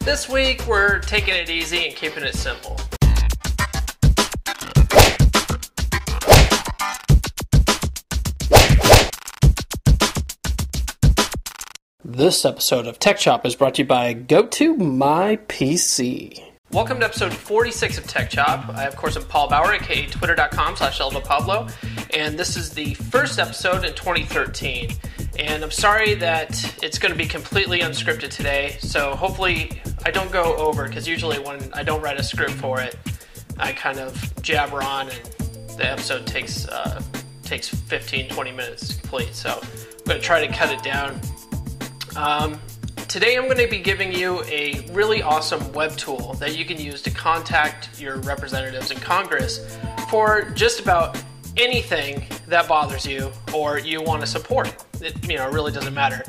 This week, we're taking it easy and keeping it simple. This episode of Tech Chop is brought to you by GoToMyPC. Welcome to episode 46 of Tech Chop. I, of course, am Paul Bauer, aka twitter.com/EldoPablo, and this is the first episode in 2013. And I'm sorry that it's going to be completely unscripted today, so hopefully I don't go over, because usually when I don't write a script for it, I kind of jabber on and the episode takes 15-20 minutes to complete, so I'm going to try to cut it down. Today I'm going to be giving you a really awesome web tool that you can use to contact your representatives in Congress for just about anything that bothers you or you want to support. It really doesn't matter.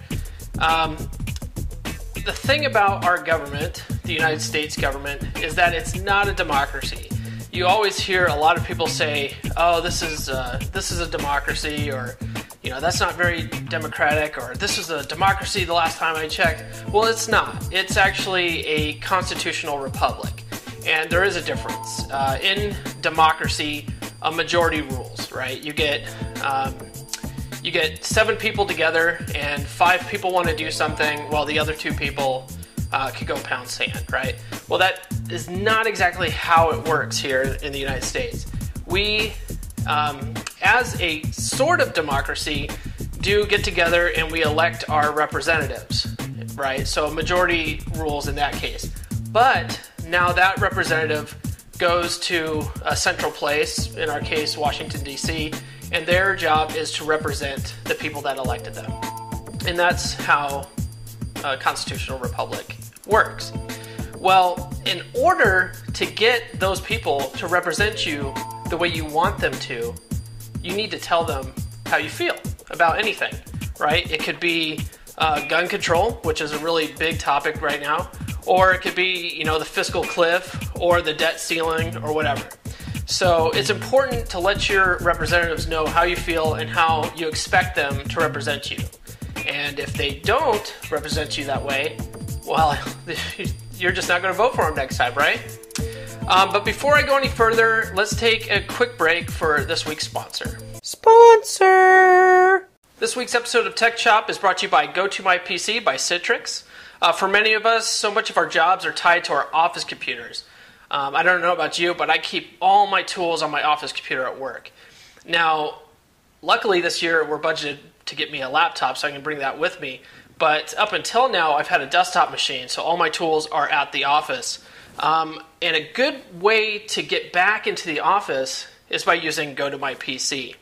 The thing about our government, the United States government, is that it's not a democracy. You always hear a lot of people say, "Oh, this is a democracy," or "That's not very democratic," or "This is a democracy the last time I checked." Well, it's not. It's actually a constitutional republic, and there is a difference. In democracy, a majority rules, right? You get 7 people together, and 5 people want to do something, while the other 2 people could go pound sand, right? Well, that is not exactly how it works here in the United States. We, as a sort of democracy, do get together and we elect our representatives, right? So majority rules in that case. But now that representative goes to a central place, in our case, Washington, D.C., and their job is to represent the people that elected them. And that's how a constitutional republic works. Well, in order to get those people to represent you the way you want them to, you need to tell them how you feel about anything, right? It could be gun control, which is a really big topic right now, or it could be, the fiscal cliff or the debt ceiling or whatever. So it's important to let your representatives know how you feel and how you expect them to represent you. And if they don't represent you that way, well, you're just not going to vote for them next time, right? But before I go any further, let's take a quick break for this week's sponsor. Sponsor! This week's episode of Tech Chop is brought to you by GoToMyPC by Citrix. For many of us, so much of our jobs are tied to our office computers. I don't know about you, but I keep all my tools on my office computer at work. Now, luckily this year we're budgeted to get me a laptop, so I can bring that with me. But up until now, I've had a desktop machine, so all my tools are at the office. And a good way to get back into the office is by using GoToMyPC.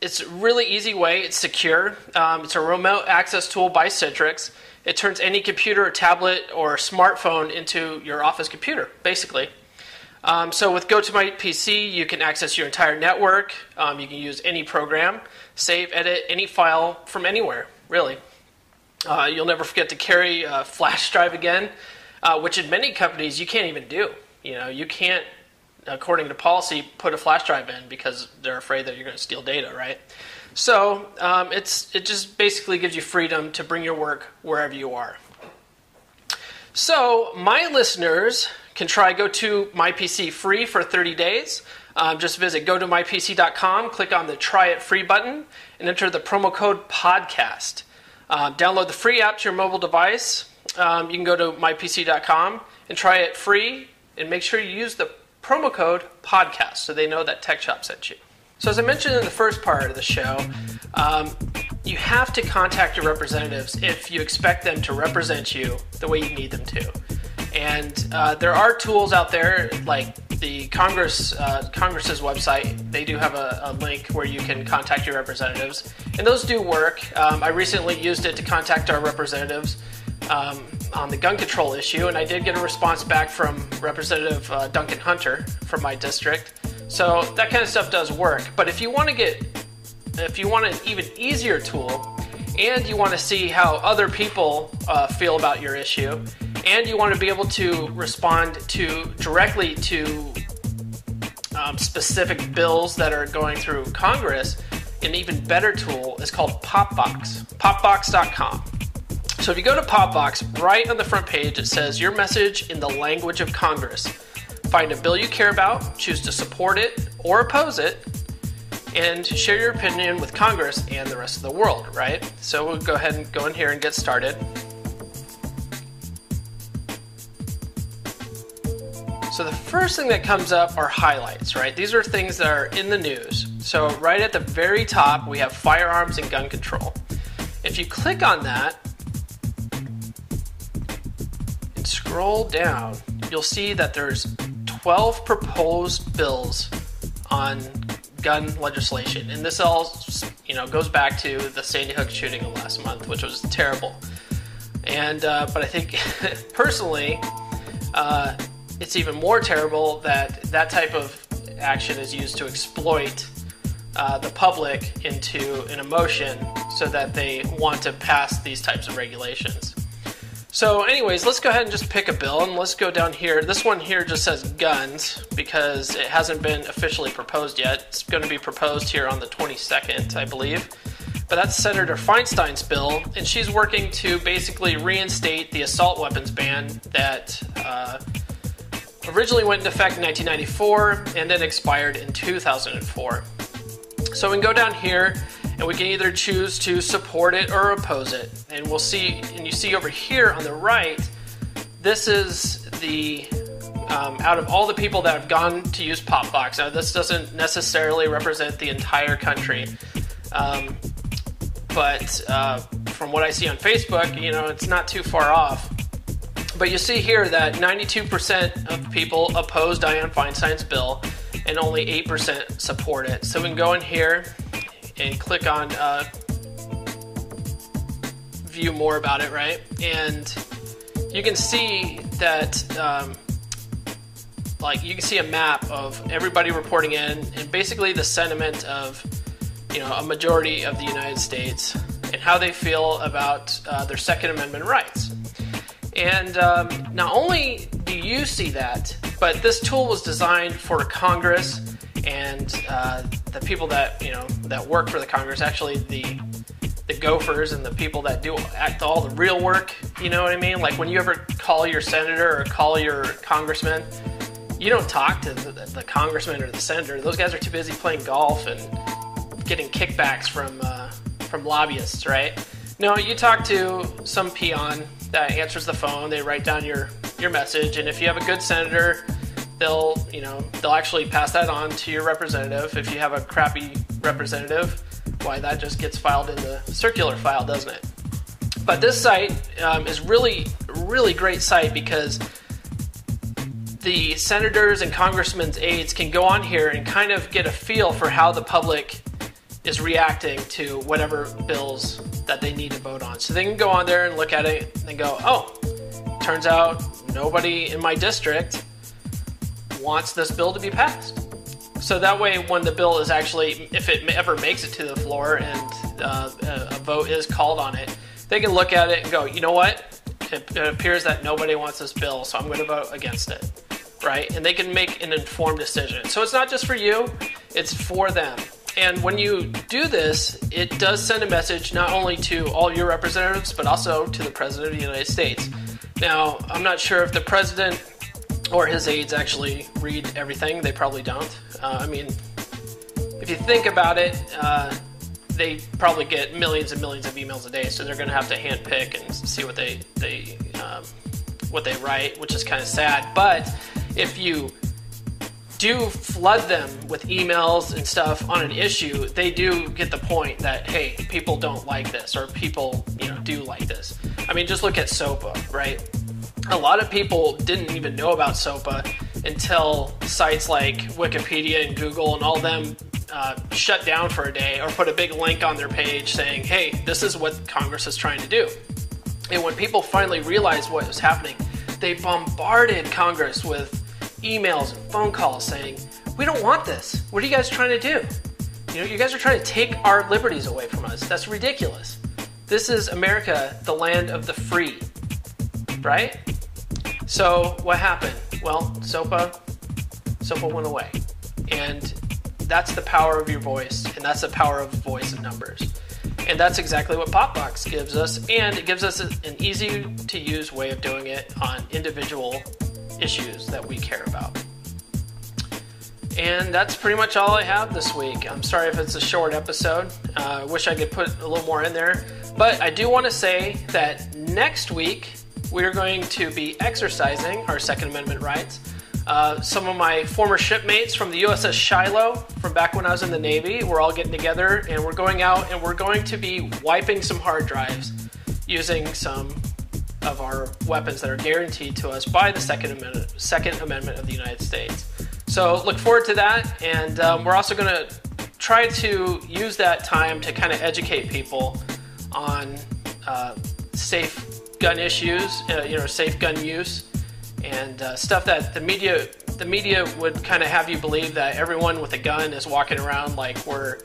It's a really easy way. It's secure. It's a remote access tool by Citrix. It turns any computer, tablet, or smartphone into your office computer, basically. So with GoToMyPC, you can access your entire network. You can use any program, save, edit any file from anywhere, really. You'll never forget to carry a flash drive again, which in many companies you can't even do. You can't, according to policy, put a flash drive in because they're afraid that you're going to steal data, right? So it just basically gives you freedom to bring your work wherever you are. So my listeners can try GoToMyPC free for 30 days. Just visit GoToMyPC.com, click on the Try It Free button, and enter the promo code PODCAST. Download the free app to your mobile device. You can go to MyPC.com and try it free, and make sure you use the promo code PODCAST so they know that Tech Chop sent you. So as I mentioned in the first part of the show, you have to contact your representatives if you expect them to represent you the way you need them to. And there are tools out there like the Congress's website. They do have a link where you can contact your representatives, and those do work. I recently used it to contact our representatives on the gun control issue, and I did get a response back from Representative Duncan Hunter from my district. So that kind of stuff does work. But if you want an even easier tool, and you want to see how other people feel about your issue, and you want to be able to respond directly to specific bills that are going through Congress, an even better tool is called Popbox. Popbox.com. So if you go to Popbox, right on the front page, it says your message in the language of Congress. Find a bill you care about, choose to support it or oppose it, and share your opinion with Congress and the rest of the world, right? So we'll go ahead and go in here and get started. So the first thing that comes up are highlights, right? These are things that are in the news. So right at the very top, we have firearms and gun control. If you click on that and scroll down, you'll see that there's 12 proposed bills on gun legislation. And this all, goes back to the Sandy Hook shooting of last month, which was terrible. And but I think personally, it's even more terrible that that type of action is used to exploit the public into an emotion so that they want to pass these types of regulations. So anyways, let's go ahead and just pick a bill, and let's go down here. This one here just says guns because it hasn't been officially proposed yet. It's going to be proposed here on the 22nd, I believe. But that's Senator Feinstein's bill, and she's working to basically reinstate the assault weapons ban that originally went into effect in 1994 and then expired in 2004. So we can go down here and we can either choose to support it or oppose it. And we'll see, and you see over here on the right, this is the, out of all the people that have gone to use Popbox. Now this doesn't necessarily represent the entire country, but from what I see on Facebook, it's not too far off. But you see here that 92% of people oppose Dianne Feinstein's bill and only 8% support it. So we can go in here and click on view more about it, right? And you can see that you can see a map of everybody reporting in and basically the sentiment of a majority of the United States and how they feel about their Second Amendment rights. And not only do you see that, but this tool was designed for Congress and the people that that work for the Congress, actually the gophers and the people that do all the real work. You know what I mean? Like when you ever call your senator or call your congressman, you don't talk to the congressman or the senator. Those guys are too busy playing golf and getting kickbacks from lobbyists, right? No, you talk to some peon that answers the phone. They write down your message, and if you have a good senator, they'll actually pass that on to your representative. If you have a crappy representative, why, that just gets filed in the circular file, doesn't it? But this site is really great site because the senators and congressmen's aides can go on here and kind of get a feel for how the public is reacting to whatever bills that they need to vote on. So they can go on there and look at it and go, oh, turns out nobody in my district wants this bill to be passed. So that way, when the bill is actually, if it ever makes it to the floor and a vote is called on it, they can look at it and go, you know what? It appears that nobody wants this bill, so I'm going to vote against it, right? And they can make an informed decision. So it's not just for you, it's for them. And when you do this, it does send a message not only to all your representatives, but also to the President of the United States. Now, I'm not sure if the President or his aides actually read everything. They probably don't. I mean, if you think about it, they probably get millions and millions of emails a day, so they're going to have to handpick and see what they write, which is kind of sad. But if you do flood them with emails and stuff on an issue, they do get the point that, hey, people don't like this, or people, do like this. I mean, just look at SOPA, right? A lot of people didn't even know about SOPA until sites like Wikipedia and Google and all them shut down for a day or put a big link on their page saying, hey, this is what Congress is trying to do. And when people finally realized what was happening, they bombarded Congress with emails and phone calls saying, we don't want this. What are you guys trying to do? You guys are trying to take our liberties away from us. That's ridiculous. This is America, the land of the free, right? So what happened? Well, SOPA went away. And that's the power of your voice, and that's the power of voice and numbers. And that's exactly what Popbox gives us, and it gives us an easy-to-use way of doing it on individual issues that we care about. And that's pretty much all I have this week. I'm sorry if it's a short episode. I wish I could put a little more in there. But I do want to say that next week, we're going to be exercising our Second Amendment rights. Some of my former shipmates from the USS Shiloh, from back when I was in the Navy, we're all getting together and we're going out and we're going to be wiping some hard drives using some of our weapons that are guaranteed to us by the Second Amendment of the United States. So look forward to that, and we're also going to try to use that time to kind of educate people on safe gun issues, safe gun use, and stuff that the media would kind of have you believe that everyone with a gun is walking around like we're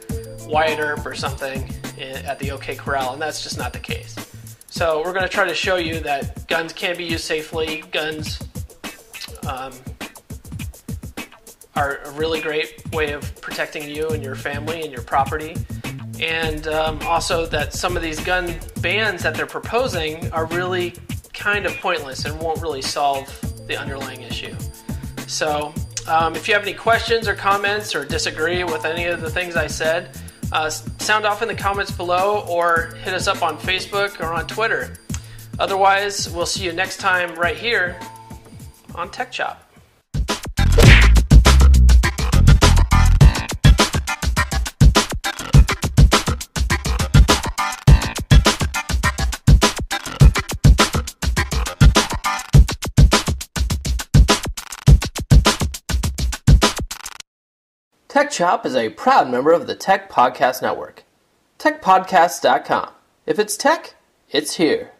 Wyatt Earp or something at the OK Corral, and that's just not the case. So we're going to try to show you that guns can be used safely. Guns are a really great way of protecting you and your family and your property. And also that some of these gun bans that they're proposing are really kind of pointless and won't really solve the underlying issue. So if you have any questions or comments or disagree with any of the things I said, sound off in the comments below or hit us up on Facebook or on Twitter. Otherwise, we'll see you next time right here on Tech Chop. Tech Chop is a proud member of the Tech Podcast Network. TechPodcasts.com. If it's tech, it's here.